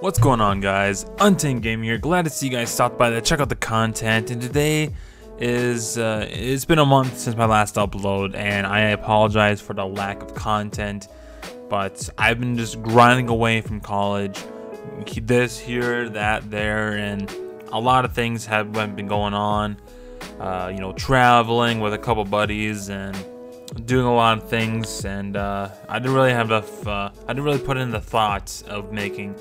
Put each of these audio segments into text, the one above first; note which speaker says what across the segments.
Speaker 1: What's going on, guys? Untamed Gaming here. Glad to see you guys stopped by to check out the content. And today is it's been a month since my last upload, and I apologize for the lack of content. But I've been just grinding away from college, this, here, that, there, and a lot of things have been going on. Traveling with a couple buddies and doing a lot of things, and I didn't really have enough. I didn't really put in the thoughts of making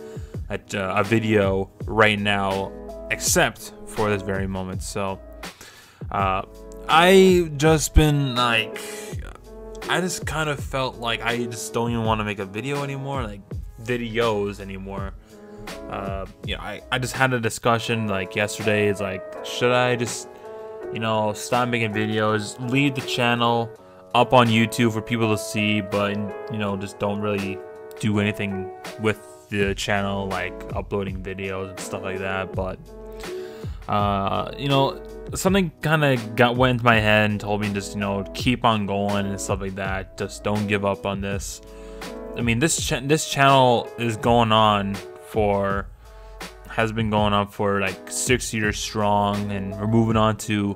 Speaker 1: a video right now, except for this very moment. So I just been like, I just kind of felt like I just don't even want to make a video anymore, like videos anymore. I just had a discussion like yesterday. It's like, should I just stop making videos, leave the channel up on YouTube for people to see, but just don't really do anything with the channel, like uploading videos and stuff like that. But something kind of went into my head and told me just keep on going and stuff like that. Just don't give up on this. I mean, this channel is has been going on for like 6 years strong, and we're moving on to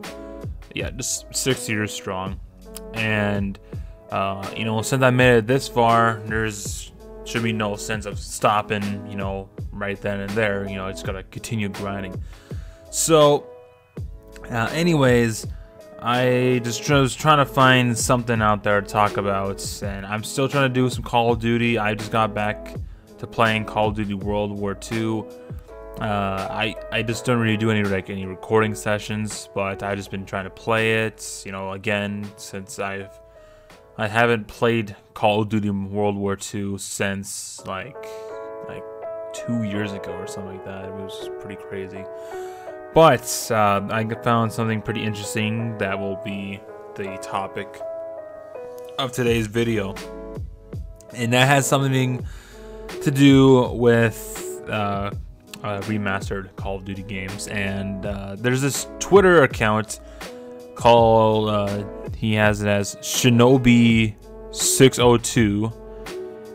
Speaker 1: just 6 years strong. And since I made it this far, should be no sense of stopping right then and there. It's gotta continue grinding. So anyways, I just was trying to find something out there to talk about, and I'm still trying to do some Call of Duty. I just got back to playing Call of Duty World War II. I just don't really do any recording sessions, but I've just been trying to play it, again, since I haven't played Call of Duty World War II since like 2 years ago or something like that. It was pretty crazy. But I found something pretty interesting that will be the topic of today's video, and that has something to do with remastered Call of Duty games. And there's this Twitter account called he has it as Shinobi602,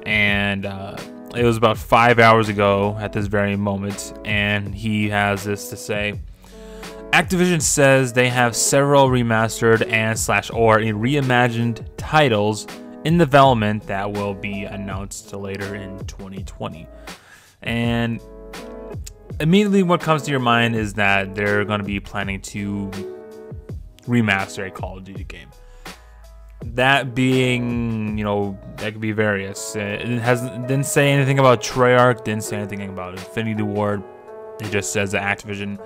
Speaker 1: and it was about 5 hours ago at this very moment, and he has this to say: Activision says they have several remastered and /or reimagined titles in development that will be announced later in 2020. And immediately what comes to your mind is that they're going to be planning to remaster a Call of Duty game. That being, that could be various. It didn't say anything about Treyarch, didn't say anything about Infinity Ward. It just says that Activision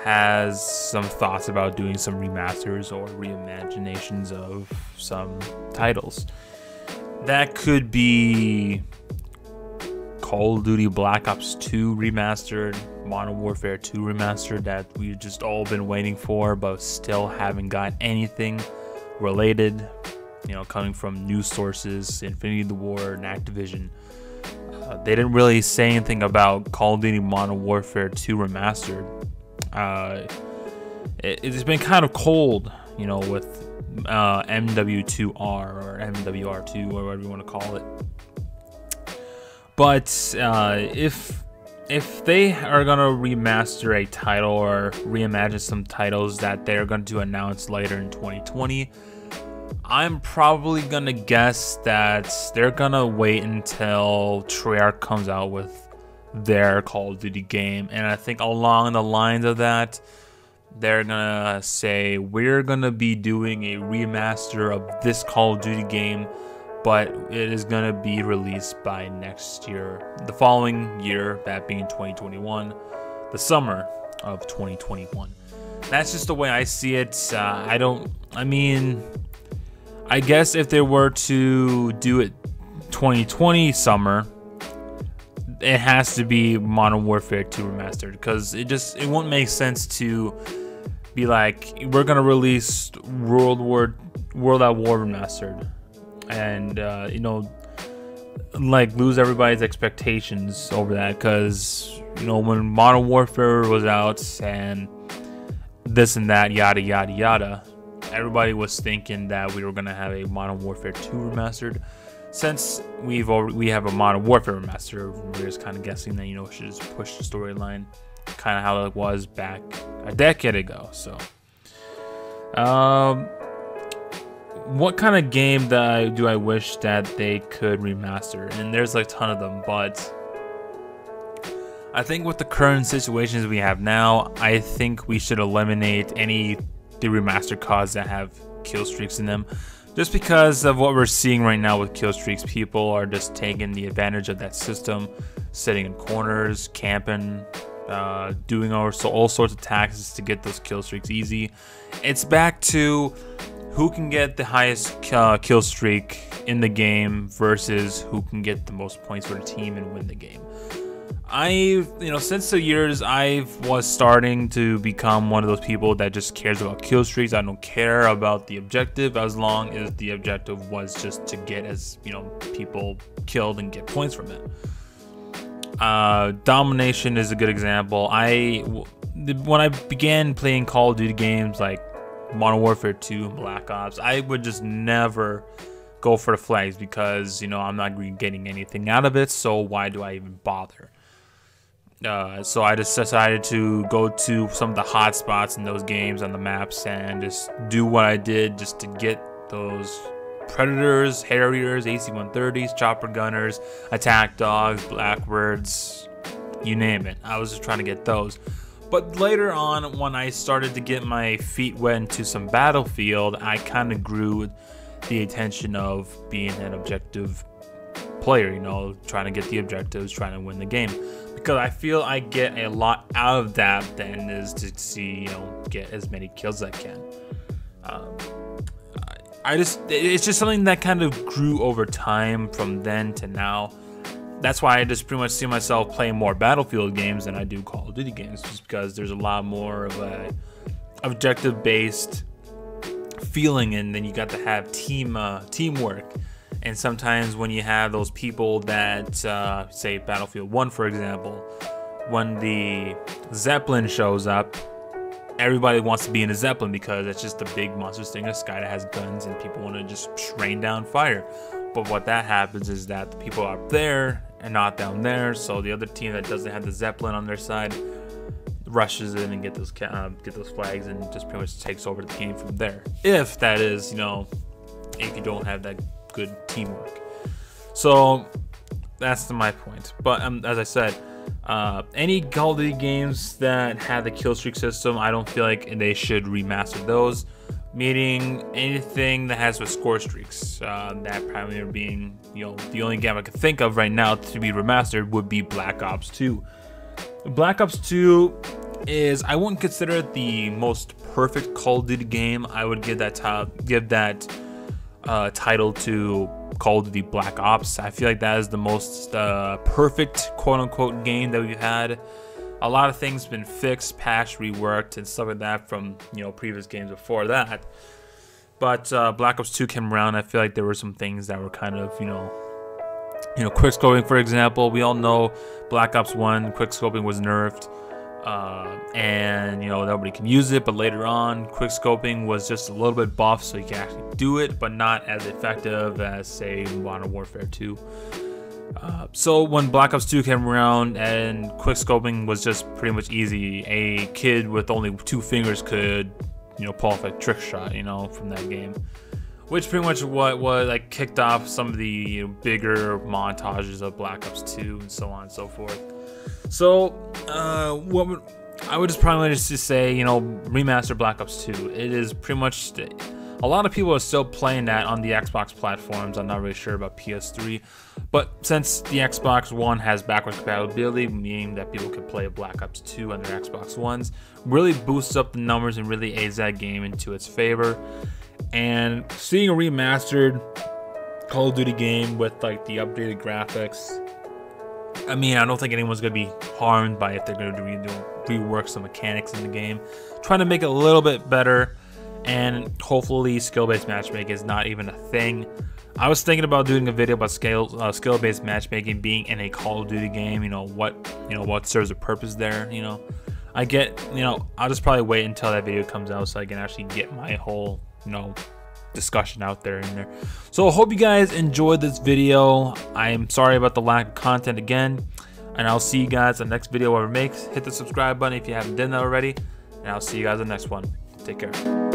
Speaker 1: has some thoughts about doing some remasters or reimaginations of some titles. That could be Call of Duty Black Ops 2 remastered, Modern Warfare 2 remastered, that we've just all been waiting for, but still haven't got anything related, coming from news sources, Infinity Ward and Activision. They didn't really say anything about Call of Duty Modern Warfare 2 remastered. It's been kind of cold, with MW2R or MWR2 or whatever you want to call it. But if they are gonna remaster a title or reimagine some titles that they're going to announce later in 2020, I'm probably gonna guess that they're gonna wait until Treyarch comes out with their Call of Duty game. And I think along the lines of that, they're gonna say, we're gonna be doing a remaster of this Call of Duty game, but it is going to be released by next year, the following year, that being 2021, the summer of 2021. That's just the way I see it. I guess if they were to do it 2020 summer, it has to be Modern Warfare 2 remastered, because it won't make sense to be like, we're going to release World at War remastered, and lose everybody's expectations over that. Because when Modern Warfare was out and this and that, yada yada yada, everybody was thinking that we were gonna have a Modern Warfare 2 remastered. since we have a Modern Warfare remaster, we're just kind of guessing that, you know, we should just push the storyline kind of how it was back a decade ago. So, what kind of game do I wish that they could remaster? And there's like a ton of them, but I think with the current situations we have now, I think we should eliminate the remastered CODs that have kill streaks in them. Just because of what we're seeing right now with kill streaks, people are just taking the advantage of that system, sitting in corners, camping, doing all sorts of tactics to get those kill streaks easy. It's back to who can get the highest kill streak in the game versus who can get the most points for the team and win the game. Since the years, I was starting to become one of those people that just cares about kill streaks. I don't care about the objective as long as the objective was just to get people killed and get points from it. Domination is a good example. When I began playing Call of Duty games like Modern Warfare 2 and Black Ops, I would just never go for the flags because, you know, I'm not getting anything out of it, so why do I even bother? So I just decided to go to some of the hot spots in those games on the maps and just do what I did just to get those Predators, Harriers, AC-130s, chopper gunners, attack dogs, Blackbirds, you name it. I was just trying to get those. But later on, when I started to get my feet wet into some Battlefield, I kind of grew the attention of being an objective player, you know, trying to get the objectives, trying to win the game. Because I feel I get a lot out of that than is to see, you know, get as many kills as I can. It's just something that kind of grew over time from then to now. That's why I just pretty much see myself playing more Battlefield games than I do Call of Duty games, just because there's a lot more of a objective-based feeling, and then you got to have teamwork. And sometimes when you have those people that, say Battlefield 1 for example, when the Zeppelin shows up, everybody wants to be in a Zeppelin because it's just a big monstrous thing in the sky that has guns and people want to just rain down fire. But what that happens is that the people up there and not down there, so the other team that doesn't have the Zeppelin on their side rushes in and get those flags and just pretty much takes over the game from there. If that is, you know, if you don't have that good teamwork. So that's my point. But as I said, any Call of Duty games that have the kill streak system, I don't feel like they should remaster those. Meaning anything that has with score streaks. That primarily being, you know, the only game I can think of right now to be remastered would be Black Ops 2. Black Ops 2 is, I wouldn't consider it the most perfect Call of Duty game. I would give that title to Call of Duty Black Ops. I feel like that is the most perfect quote-unquote game that we've had. A lot of things been fixed, patched, reworked, and stuff like that from, you know, previous games before that. But Black Ops 2 came around. I feel like there were some things that were kind of, you know, quick scoping, for example. We all know Black Ops 1 quick scoping was nerfed. And you know, nobody can use it, but later on quick scoping was just a little bit buffed so you can actually do it, but not as effective as, say, Modern Warfare 2. So when Black Ops 2 came around and quick scoping was just pretty much easy, a kid with only 2 fingers could, you know, pull off a trick shot, you know, from that game, which pretty much what like kicked off some of the, you know, bigger montages of Black Ops 2 and so on and so forth. So I would just probably just say, you know, remaster Black Ops 2. It is pretty much, a lot of people are still playing that on the Xbox platforms. I'm not really sure about PS3, but since the Xbox One has backwards compatibility, meaning that people can play Black Ops 2 on their Xbox Ones, really boosts up the numbers and really aids that game into its favor. And seeing a remastered Call of Duty game with like the updated graphics, I mean, I don't think anyone's going to be harmed by if they're going to rework some mechanics in the game, trying to make it a little bit better, and hopefully skill-based matchmaking is not even a thing. I was thinking about doing a video about skill-based matchmaking being in a Call of Duty game. You know what serves a purpose there. You know, I get, you know, I'll just probably wait until that video comes out so I can actually get my whole, you know, discussion out there in there. So I hope you guys enjoyed this video. I'm sorry about the lack of content again, and I'll see you guys in the next video whatever makes. Hit the subscribe button if you haven't done that already, and I'll see you guys in the next one. Take care.